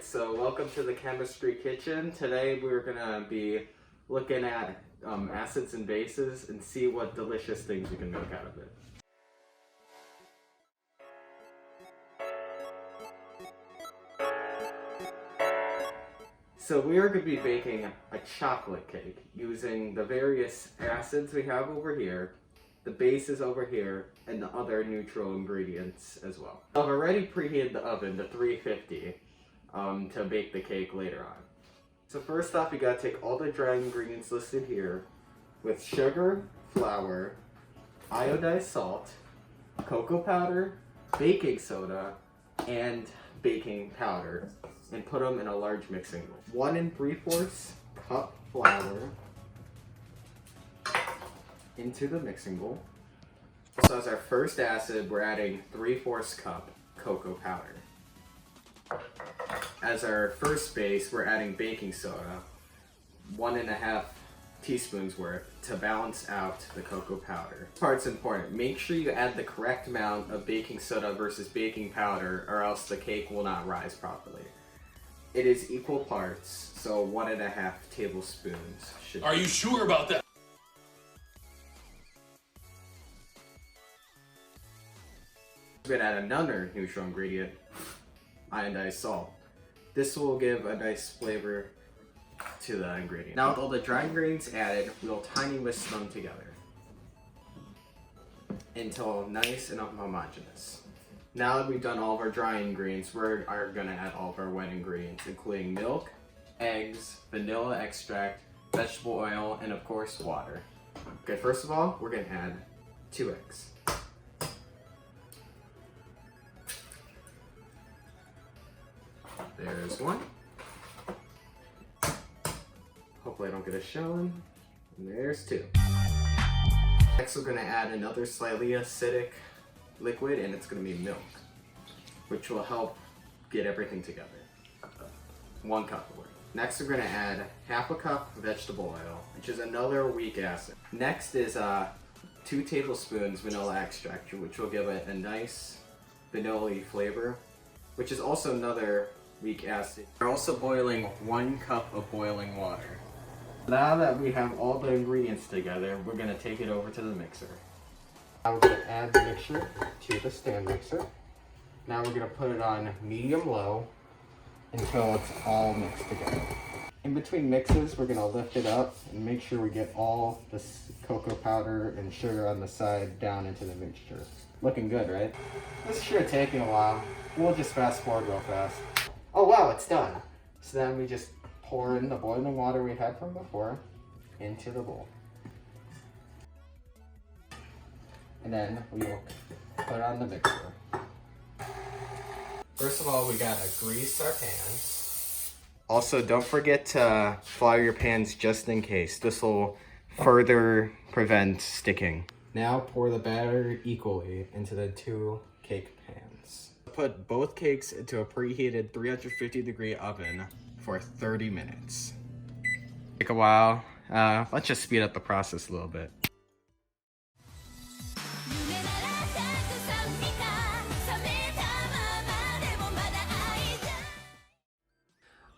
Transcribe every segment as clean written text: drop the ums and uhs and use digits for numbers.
So welcome to the chemistry kitchen. Today we're gonna be looking at acids and bases and see what delicious things we can make out of it. So we are going to be baking a chocolate cake using the various acids we have over here, the bases over here, and the other neutral ingredients as well. I've already preheated the oven to 350 to bake the cake later on. So first off, you gotta take all the dry ingredients listed here with sugar, flour, iodized salt, cocoa powder, baking soda, and baking powder, and put them in a large mixing bowl. 1 3/4 cup flour into the mixing bowl. So as our first acid, we're adding 3/4 cup cocoa powder. As our first base, we're adding baking soda, 1.5 teaspoons worth, to balance out the cocoa powder. This part's important. Make sure you add the correct amount of baking soda versus baking powder, or else the cake will not rise properly. It is equal parts, so 1.5 tablespoons should Are you sure about that? We're gonna add another neutral ingredient, iodized salt. This will give a nice flavor to the ingredient. Now with all the dry ingredients added, we'll tiny whisk them together until nice and homogeneous. Now that we've done all of our dry ingredients, we are gonna add all of our wet ingredients, including milk, eggs, vanilla extract, vegetable oil, and of course water. Okay, first of all, we're gonna add 2 eggs. There's 1. Hopefully I don't get a showing. And there's 2. Next we're gonna add another slightly acidic liquid, and it's gonna be milk, which will help get everything together. 1 cup worth. Next we're gonna add 1/2 cup vegetable oil, which is another weak acid. Next is 2 tablespoons vanilla extract, which will give it a nice vanilla-y flavor, which is also another weak acid. We're also boiling 1 cup of boiling water. Now that we have all the ingredients together, we're gonna take it over to the mixer. Now we're gonna add the mixture to the stand mixer. Now we're gonna put it on medium-low until it's all mixed together. In between mixes, we're gonna lift it up and make sure we get all this cocoa powder and sugar on the side down into the mixture. Looking good, right? This should have taken a while. We'll just fast forward real fast. Oh wow, it's done. So then we just pour in the boiling water we had from before into the bowl. And then we will put it on the mixer. First of all, we gotta grease our pans. Also, don't forget to flour your pans just in case. This will further prevent sticking. Now pour the batter equally into the 2 cake pans. Put both cakes into a preheated 350-degree oven for 30 minutes. Take a while. Let's just speed up the process a little bit.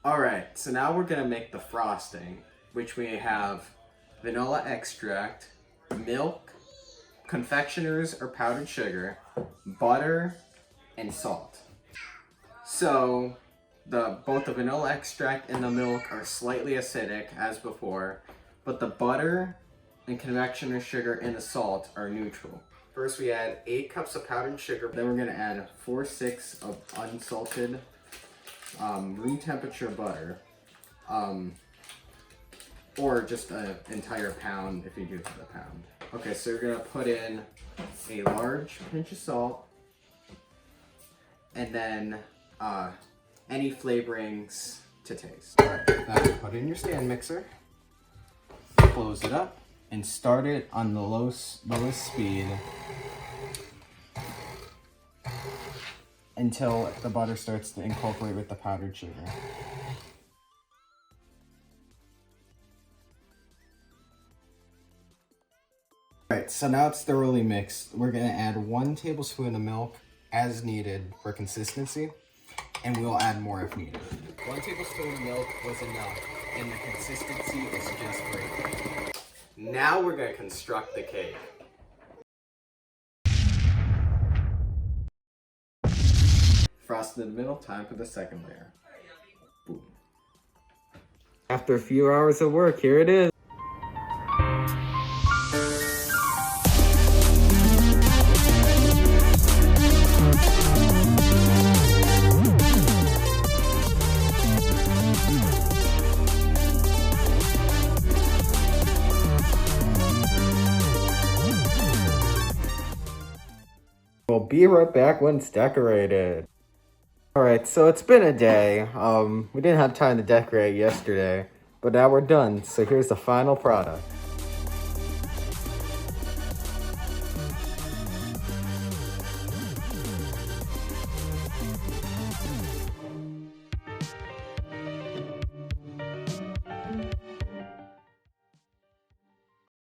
Alright, so now we're gonna make the frosting, which we have vanilla extract, milk, confectioner's or powdered sugar, butter, and salt. So both the vanilla extract and the milk are slightly acidic as before, but the butter and confectioner's sugar and the salt are neutral. First we add 8 cups of powdered sugar, then we're gonna add 4/6 of unsalted room temperature butter, or just an entire pound if you do it to the pound. Okay, so you're gonna put in a large pinch of salt, and then any flavorings to taste. Alright, now put it in your stand mixer, close it up, and start it on the lowest speed until the butter starts to incorporate with the powdered sugar. Alright, so now it's thoroughly mixed. We're gonna add 1 tablespoon of milk as needed for consistency. and we'll add more if needed. 1 tablespoon of milk was enough, and the consistency is just great. Now we're going to construct the cake. Frosted in the middle, time for the second layer. Boom. After a few hours of work, here it is. We'll be right back when it's decorated. Alright, so it's been a day. We didn't have time to decorate yesterday, but now we're done. So here's the final product.